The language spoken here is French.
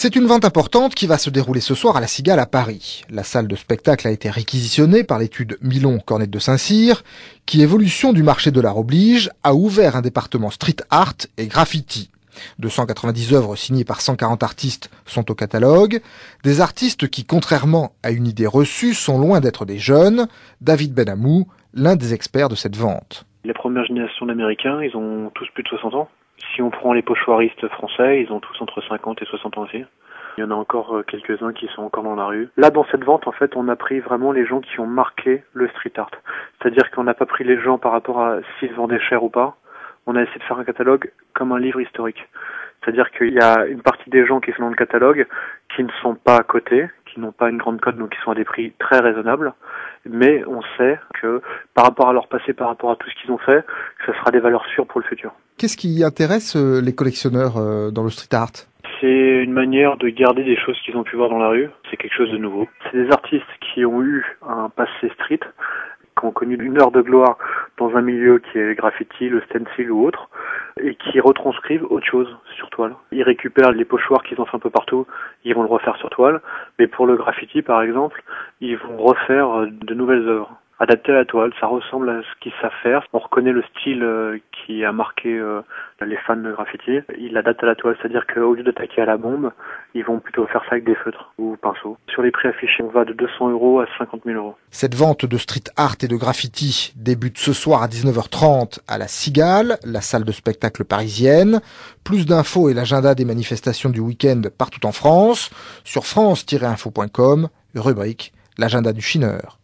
C'est une vente importante qui va se dérouler ce soir à la Cigale à Paris. La salle de spectacle a été réquisitionnée par l'étude Milon-Cornette de Saint-Cyr, qui, évolution du marché de l'art oblige, a ouvert un département street art et graffiti. 290 œuvres signées par 140 artistes sont au catalogue. Des artistes qui, contrairement à une idée reçue, sont loin d'être des jeunes. David Benamou, l'un des experts de cette vente. La première génération d'Américains, ils ont tous plus de 60 ans. Si on prend les pochoiristes français, ils ont tous entre 50 et 60 ans aussi. Il y en a encore quelques-uns qui sont encore dans la rue. Là, dans cette vente, en fait, on a pris vraiment les gens qui ont marqué le street art. C'est-à-dire qu'on n'a pas pris les gens par rapport à s'ils vendaient cher ou pas. On a essayé de faire un catalogue comme un livre historique. C'est-à-dire qu'il y a une partie des gens qui sont dans le catalogue qui ne sont pas à côté, qui n'ont pas une grande cote, donc qui sont à des prix très raisonnables. Mais on sait que par rapport à leur passé, par rapport à tout ce qu'ils ont fait, ce sera des valeurs sûres pour le futur. Qu'est-ce qui intéresse les collectionneurs dans le street art ? C'est une manière de garder des choses qu'ils ont pu voir dans la rue. C'est quelque chose de nouveau. C'est des artistes qui ont eu un passé street, qui ont connu une heure de gloire dans un milieu qui est le graffiti, le stencil ou autre, et qui retranscrivent autre chose sur toile. Ils récupèrent les pochoirs qu'ils ont fait un peu partout, ils vont le refaire sur toile, mais pour le graffiti par exemple, ils vont refaire de nouvelles œuvres. Adapté à la toile, ça ressemble à ce qu'ils savent faire. On reconnaît le style qui a marqué les fans de graffiti. Ils l'adaptent à la toile, c'est-à-dire qu'au lieu d'attaquer à la bombe, ils vont plutôt faire ça avec des feutres ou pinceaux. Sur les prix affichés, on va de 200 € à 50 000 €. Cette vente de street art et de graffiti débute ce soir à 19h30 à la Cigale, la salle de spectacle parisienne. Plus d'infos et l'agenda des manifestations du week-end partout en France sur france-info.com, rubrique l'agenda du chineur.